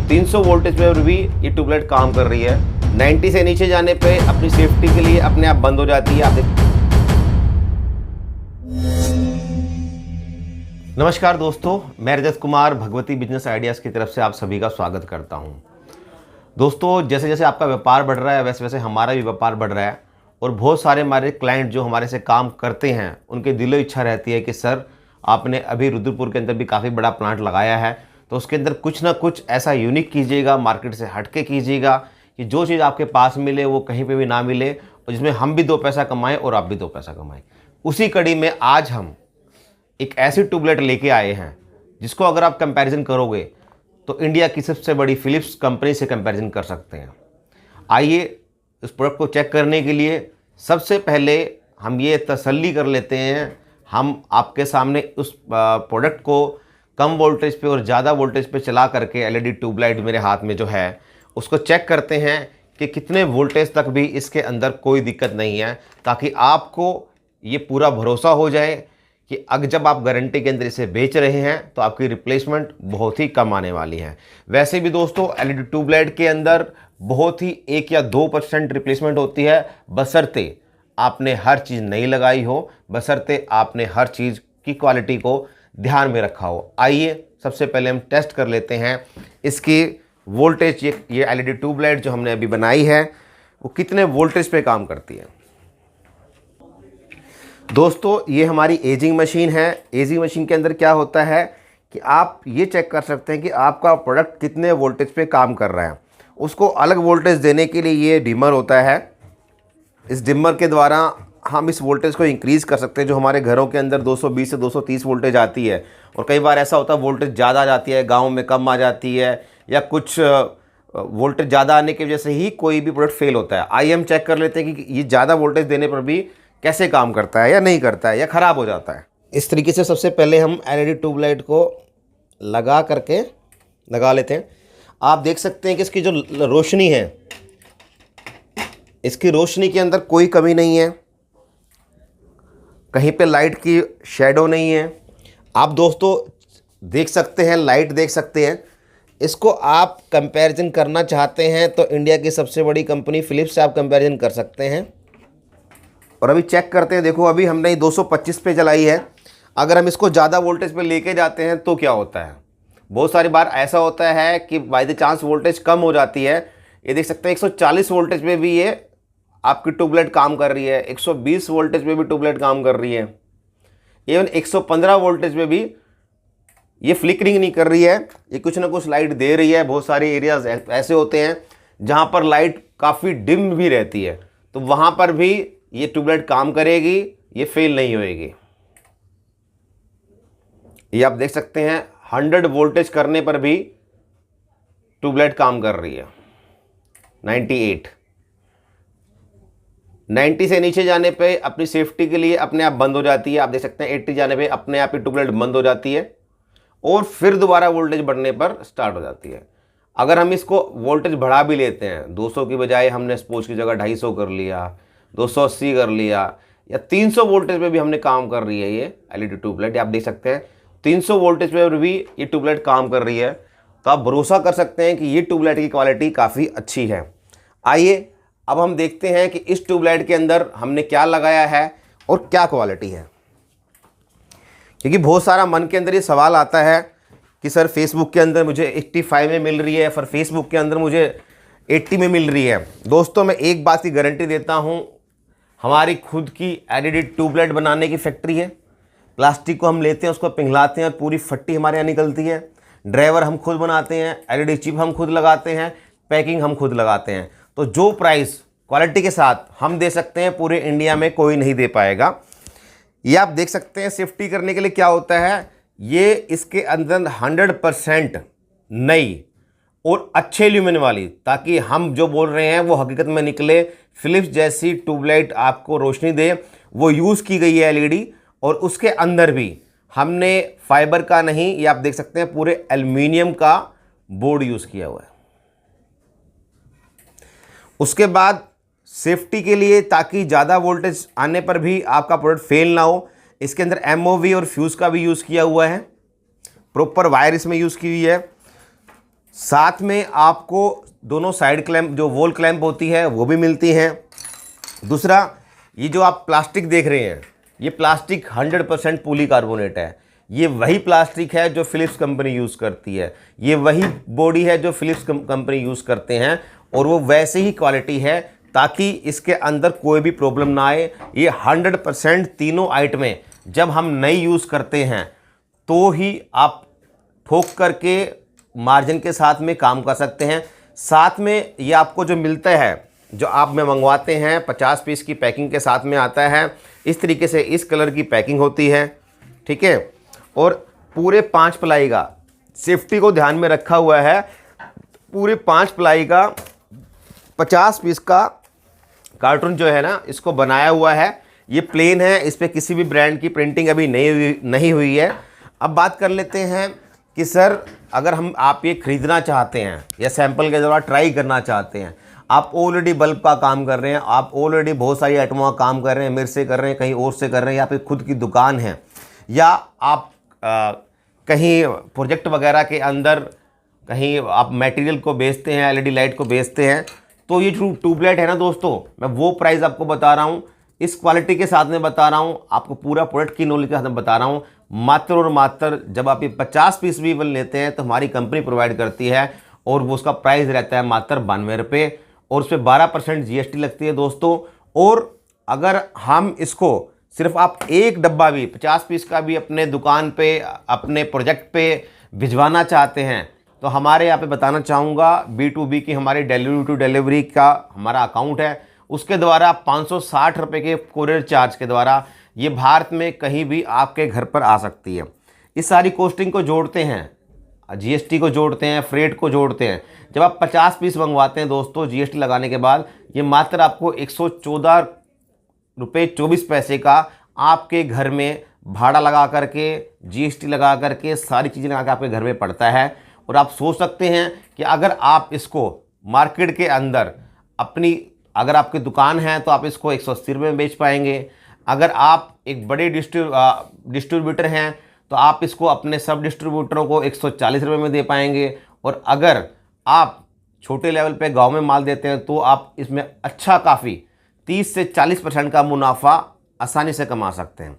300 voltage पे भी ये ट्यूबलाइट काम कर रही है। 90 से नीचे जाने पे अपनी सेफ्टी के लिए अपने आप बंद हो जाती है। आप नमस्कार दोस्तों, मैं रजत कुमार भगवती बिजनेस आइडियाज़ की तरफ से आप सभी का स्वागत करता हूं। दोस्तों, जैसे जैसे आपका व्यापार बढ़ रहा है वैसे वैसे हमारा भी व्यापार बढ़ रहा है और बहुत सारे हमारे क्लाइंट जो हमारे से काम करते हैं उनके दिलो इच्छा रहती है कि सर आपने अभी रुद्रपुर के अंदर भी काफ़ी बड़ा प्लांट लगाया है, तो उसके अंदर कुछ ना कुछ ऐसा यूनिक कीजिएगा, मार्केट से हटके कीजिएगा कि जो चीज़ आपके पास मिले वो कहीं पे भी ना मिले और जिसमें हम भी 2 पैसा कमाएं और आप भी 2 पैसा कमाएं। उसी कड़ी में आज हम एक ऐसी ट्यूबलाइट लेके आए हैं जिसको अगर आप कंपैरिजन करोगे तो इंडिया की सबसे बड़ी फिलिप्स कंपनी से कंपैरिजन कर सकते हैं। आइए इस प्रोडक्ट को चेक करने के लिए सबसे पहले हम ये तसल्ली कर लेते हैं, हम आपके सामने उस प्रोडक्ट को कम वोल्टेज पे और ज़्यादा वोल्टेज पे चला करके एलईडी ट्यूबलाइट मेरे हाथ में जो है उसको चेक करते हैं कि कितने वोल्टेज तक भी इसके अंदर कोई दिक्कत नहीं है, ताकि आपको ये पूरा भरोसा हो जाए कि अगर जब आप गारंटी के अंदर इसे बेच रहे हैं तो आपकी रिप्लेसमेंट बहुत ही कम आने वाली है। वैसे भी दोस्तों एलईडी ट्यूबलाइट के अंदर बहुत ही 1 या 2% रिप्लेसमेंट होती है, बशर्ते आपने हर चीज़ नहीं लगाई हो, बशर्ते आपने हर चीज़ की क्वालिटी को ध्यान में रखा हो। आइए सबसे पहले हम टेस्ट कर लेते हैं इसकी वोल्टेज। ये एलईडी ट्यूबलाइट जो हमने अभी बनाई है वो कितने वोल्टेज पे काम करती है। दोस्तों, ये हमारी एजिंग मशीन है। एजिंग मशीन के अंदर क्या होता है कि आप ये चेक कर सकते हैं कि आपका प्रोडक्ट कितने वोल्टेज पे काम कर रहा है। उसको अलग वोल्टेज देने के लिए ये डिमर होता है। इस डिमर के द्वारा हम इस वोल्टेज को इंक्रीज़ कर सकते हैं। जो हमारे घरों के अंदर 220 से 230 वोल्टेज आती है और कई बार ऐसा होता है वोल्टेज ज़्यादा आ जाती है, गाँव में कम आ जाती है, या कुछ वोल्टेज ज़्यादा आने की वजह से ही कोई भी प्रोडक्ट फेल होता है। आइए हम चेक कर लेते हैं कि ये ज़्यादा वोल्टेज देने पर भी कैसे काम करता है या नहीं करता है या ख़राब हो जाता है। इस तरीके से सबसे पहले हम एलईडी ट्यूबलाइट को लगा लेते हैं। आप देख सकते हैं कि इसकी जो रोशनी है, इसकी रोशनी के अंदर कोई कमी नहीं है, कहीं पे लाइट की शैडो नहीं है। आप दोस्तों देख सकते हैं, लाइट देख सकते हैं। इसको आप कंपैरिजन करना चाहते हैं तो इंडिया की सबसे बड़ी कंपनी फिलिप्स से आप कंपैरिजन कर सकते हैं। और अभी चेक करते हैं। देखो, अभी हमने 225 पे चलाई है। अगर हम इसको ज़्यादा वोल्टेज पे लेके जाते हैं तो क्या होता है। बहुत सारी बार ऐसा होता है कि बाय द चांस वोल्टेज कम हो जाती है। ये देख सकते हैं 140 वोल्टेज पे भी ये आपकी ट्यूबलाइट काम कर रही है, 120 वोल्टेज पे भी ट्यूबलाइट काम कर रही है, इवन 115 वोल्टेज पे भी ये फ्लिकरिंग नहीं कर रही है, ये कुछ ना कुछ लाइट दे रही है। बहुत सारे एरियाज ऐसे होते हैं जहाँ पर लाइट काफ़ी डिम भी रहती है, तो वहाँ पर भी ये ट्यूबलाइट काम करेगी, ये फेल नहीं होएगी। ये आप देख सकते हैं 100 वोल्टेज करने पर भी ट्यूबलाइट काम कर रही है। 98, 90 से नीचे जाने पे अपनी सेफ्टी के लिए अपने आप बंद हो जाती है। आप देख सकते हैं 80 जाने पे अपने आप ही ट्यूबलाइट बंद हो जाती है और फिर दोबारा वोल्टेज बढ़ने पर स्टार्ट हो जाती है। अगर हम इसको वोल्टेज बढ़ा भी लेते हैं, 200 की बजाय हमने सपोज की जगह 250 कर लिया, 280 कर लिया, या 300 वोल्टेज पे भी हमने काम कर रही है ये एलईडी ट्यूबलाइट। आप देख सकते हैं 300 वोल्टेज पे भी ये ट्यूबलाइट काम कर रही है, तो आप भरोसा कर सकते हैं कि ये ट्यूबलाइट की क्वालिटी काफ़ी अच्छी है। आइए अब हम देखते हैं कि इस ट्यूबलाइट के अंदर हमने क्या लगाया है और क्या क्वालिटी है। क्योंकि बहुत सारा मन के अंदर ये सवाल आता है कि सर फेसबुक के अंदर मुझे 85 में मिल रही है, फिर फेसबुक के अंदर मुझे 80 में मिल रही है। दोस्तों, मैं एक बात की गारंटी देता हूँ, हमारी खुद की एलईडी ट्यूबलाइट बनाने की फैक्ट्री है। प्लास्टिक को हम लेते हैं, उसको पिघलाते हैं और पूरी फट्टी हमारे यहाँ निकलती है। ड्राइवर हम खुद बनाते हैं, एलईडी चिप हम खुद लगाते हैं, पैकिंग हम खुद लगाते हैं। तो जो प्राइस क्वालिटी के साथ हम दे सकते हैं पूरे इंडिया में कोई नहीं दे पाएगा। ये आप देख सकते हैं सेफ्टी करने के लिए क्या होता है, ये इसके अंदर 100% नई और अच्छे एल्यूमिनियम वाली, ताकि हम जो बोल रहे हैं वो हकीकत में निकले, फिलिप्स जैसी ट्यूबलाइट आपको रोशनी दे, वो यूज़ की गई है एलईडी। और उसके अंदर भी हमने फाइबर का नहीं, ये आप देख सकते हैं पूरे एल्यूमिनियम का बोर्ड यूज़ किया हुआ है। उसके बाद सेफ्टी के लिए, ताकि ज़्यादा वोल्टेज आने पर भी आपका प्रोडक्ट फेल ना हो, इसके अंदर एमओवी और फ्यूज़ का भी यूज़ किया हुआ है। प्रॉपर वायर इसमें यूज़ की हुई है। साथ में आपको दोनों साइड क्लैंप जो वॉल क्लैंप होती है वो भी मिलती हैं। दूसरा, ये जो आप प्लास्टिक देख रहे हैं, ये प्लास्टिक 100% पॉलीकार्बोनेट है। ये वही प्लास्टिक है जो फिलिप्स कंपनी यूज़ करती है, ये वही बॉडी है जो फिलिप्स कंपनी यूज़ करते हैं, और वो वैसे ही क्वालिटी है ताकि इसके अंदर कोई भी प्रॉब्लम ना आए। ये 100% तीनों आइटमें जब हम नई यूज़ करते हैं तो ही आप ठोक करके मार्जिन के साथ में काम कर सकते हैं। साथ में ये आपको जो मिलता है, जो आप में मंगवाते हैं, 50 पीस की पैकिंग के साथ में आता है। इस तरीके से इस कलर की पैकिंग होती है, ठीक है। और पूरे 5 प्लाई का सेफ्टी को ध्यान में रखा हुआ है। पूरे 5 प्लाई का 50 पीस का कार्टून जो है ना, इसको बनाया हुआ है। ये प्लेन है, इस पर किसी भी ब्रांड की प्रिंटिंग अभी नहीं हुई है। अब बात कर लेते हैं कि सर अगर आप ये ख़रीदना चाहते हैं या सैंपल के द्वारा ट्राई करना चाहते हैं, आप ऑलरेडी बल्ब का काम कर रहे हैं, आप ऑलरेडी बहुत सारी आइटमों का काम कर रहे हैं, मेरे से कर रहे हैं, कहीं और से कर रहे हैं, या फिर खुद की दुकान है, या आप कहीं प्रोजेक्ट वगैरह के अंदर कहीं आप मटेरियल को बेचते हैं, एलईडी लाइट को बेचते हैं, तो ये जो ट्यूबलाइट है ना दोस्तों, मैं वो प्राइस आपको बता रहा हूँ, इस क्वालिटी के साथ में बता रहा हूँ, आपको पूरा प्रोडक्ट की नॉलेज के साथ में बता रहा हूँ। मात्र और मात्र जब आप ये 50 पीस भी लेते हैं तो हमारी कंपनी प्रोवाइड करती है, और वो उसका प्राइस रहता है मात्र 92 रुपये, और उस पर 12% GST लगती है दोस्तों। और अगर हम इसको सिर्फ आप एक डब्बा भी 50 पीस का भी अपने दुकान पे, अपने प्रोजेक्ट पे भिजवाना चाहते हैं, तो हमारे यहाँ पे बताना चाहूँगा, B2B की हमारी डिलीवरी टू डिलीवरी का हमारा अकाउंट है, उसके द्वारा 560 रुपये के कोरियर चार्ज के द्वारा ये भारत में कहीं भी आपके घर पर आ सकती है। इस सारी कॉस्टिंग को जोड़ते हैं, GST को जोड़ते हैं, फ्रेट को जोड़ते हैं, जब आप 50 पीस मंगवाते हैं दोस्तों, GST लगाने के बाद ये मात्र आपको 114 रुपये 24 पैसे का आपके घर में भाड़ा लगा करके, GST लगा करके, सारी चीज़ें लगा कर आपके घर में पड़ता है। और आप सोच सकते हैं कि अगर आप इसको मार्केट के अंदर अगर आपकी दुकान है तो आप इसको 180 रुपये में बेच पाएंगे। अगर आप एक बड़े डिस्ट्रीब्यूटर हैं तो आप इसको अपने सब डिस्ट्रीब्यूटरों को 140 रुपये में दे पाएंगे। और अगर आप छोटे लेवल पे गांव में माल देते हैं तो आप इसमें अच्छा काफ़ी 30 से 40% का मुनाफा आसानी से कमा सकते हैं।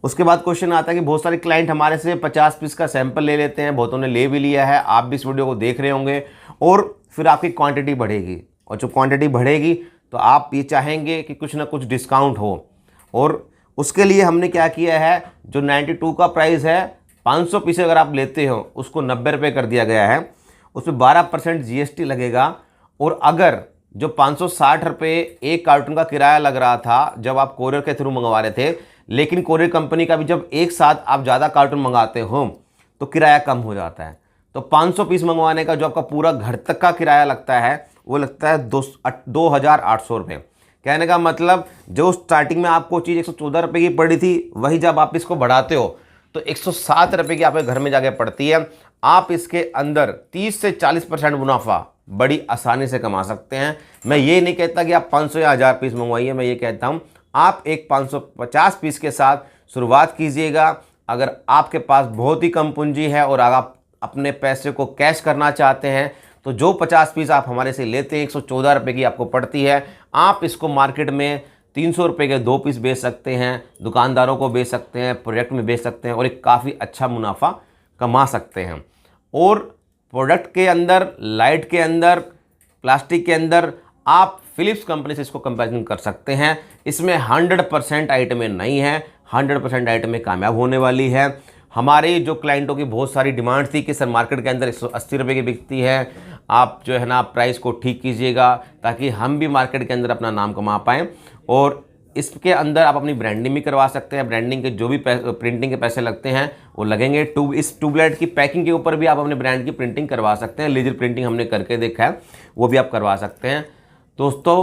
उसके बाद क्वेश्चन आता है कि बहुत सारे क्लाइंट हमारे से 50 पीस का सैंपल ले लेते हैं, बहुतों ने ले भी लिया है, आप भी इस वीडियो को देख रहे होंगे, और फिर आपकी क्वांटिटी बढ़ेगी, और जो क्वांटिटी बढ़ेगी तो आप ये चाहेंगे कि कुछ ना कुछ डिस्काउंट हो। और उसके लिए हमने क्या किया है, जो 92 का प्राइस है, 500 पीस अगर आप लेते हो उसको 90 रुपये कर दिया गया है, उसमें 12% GST लगेगा। और अगर जो 560 रुपये एक कार्टून का किराया लग रहा था जब आप कोरियर के थ्रू मंगवा रहे थे, लेकिन कोरियर कंपनी का भी जब एक साथ आप ज़्यादा कार्टून मंगाते हो तो किराया कम हो जाता है। तो 500 पीस मंगवाने का जो आपका पूरा घर तक का किराया लगता है वो लगता है 2800 रुपये। कहने का मतलब जो स्टार्टिंग में आपको चीज़ 114 रुपये की पड़ी थी, वही जब आप इसको बढ़ाते हो तो 107 रुपये की आपके घर में जाके पड़ती है। आप इसके अंदर 30 से 40% मुनाफा बड़ी आसानी से कमा सकते हैं। मैं ये नहीं कहता कि आप 500 या 1000 पीस मंगवाइए, मैं ये कहता हूँ आप एक 550 पीस के साथ शुरुआत कीजिएगा। अगर आपके पास बहुत ही कम पूंजी है और आप अपने पैसे को कैश करना चाहते हैं तो जो 50 पीस आप हमारे से लेते हैं 114 रुपये की आपको पड़ती है, आप इसको मार्केट में 300 रुपये के 2 पीस बेच सकते हैं, दुकानदारों को बेच सकते हैं, प्रोजेक्ट में बेच सकते हैं, और एक काफ़ी अच्छा मुनाफा कमा सकते हैं। और प्रोडक्ट के अंदर, लाइट के अंदर, प्लास्टिक के अंदर आप फिलिप्स कंपनी से इसको कंपैरिजन कर सकते हैं। इसमें 100% आइटमें नहीं है, 100% आइटमें कामयाब होने वाली है। हमारे जो क्लाइंटों की बहुत सारी डिमांड थी कि सर मार्केट के अंदर 180 रुपये की बिकती है, आप जो है ना प्राइस को ठीक कीजिएगा ताकि हम भी मार्केट के अंदर अपना नाम कमा पाएँ। और इसके अंदर आप अपनी ब्रांडिंग भी करवा सकते हैं, ब्रांडिंग के जो भी प्रिंटिंग के पैसे लगते हैं वो लगेंगे। इस ट्यूबलाइट की पैकिंग के ऊपर भी आप अपने ब्रांड की प्रिंटिंग करवा सकते हैं, लेजर प्रिंटिंग हमने करके देखा है, वो भी आप करवा सकते हैं। दोस्तों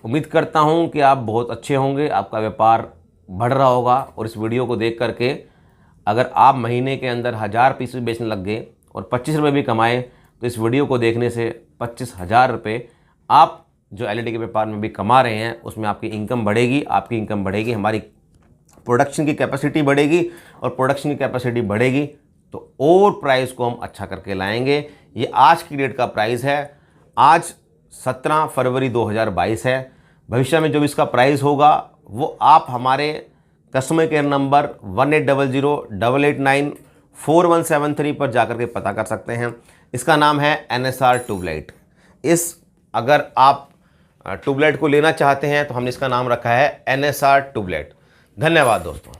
उम्मीद करता हूँ कि आप बहुत अच्छे होंगे, आपका व्यापार बढ़ रहा होगा, और इस वीडियो को देख करके अगर आप महीने के अंदर 1000 पीस भी बेचने लग गए और 25 रुपये भी कमाए तो इस वीडियो को देखने से 25,000 रुपये आप जो एलईडी के व्यापार में भी कमा रहे हैं उसमें आपकी इनकम बढ़ेगी, आपकी इनकम बढ़ेगी, हमारी प्रोडक्शन की कैपेसिटी बढ़ेगी, और प्रोडक्शन की कैपेसिटी बढ़ेगी तो और प्राइस को हम अच्छा करके लाएंगे। ये आज की डेट का प्राइस है, आज 17 फरवरी 2022 है। भविष्य में जो भी इसका प्राइस होगा वो आप हमारे कस्टमर केयर नंबर 1800-889-4173 पर जाकर के पता कर सकते हैं। इसका नाम है NSR ट्यूबलाइट। अगर आप ट्यूबलाइट को लेना चाहते हैं तो हमने इसका नाम रखा है NSR ट्यूबलाइट। धन्यवाद दोस्तों।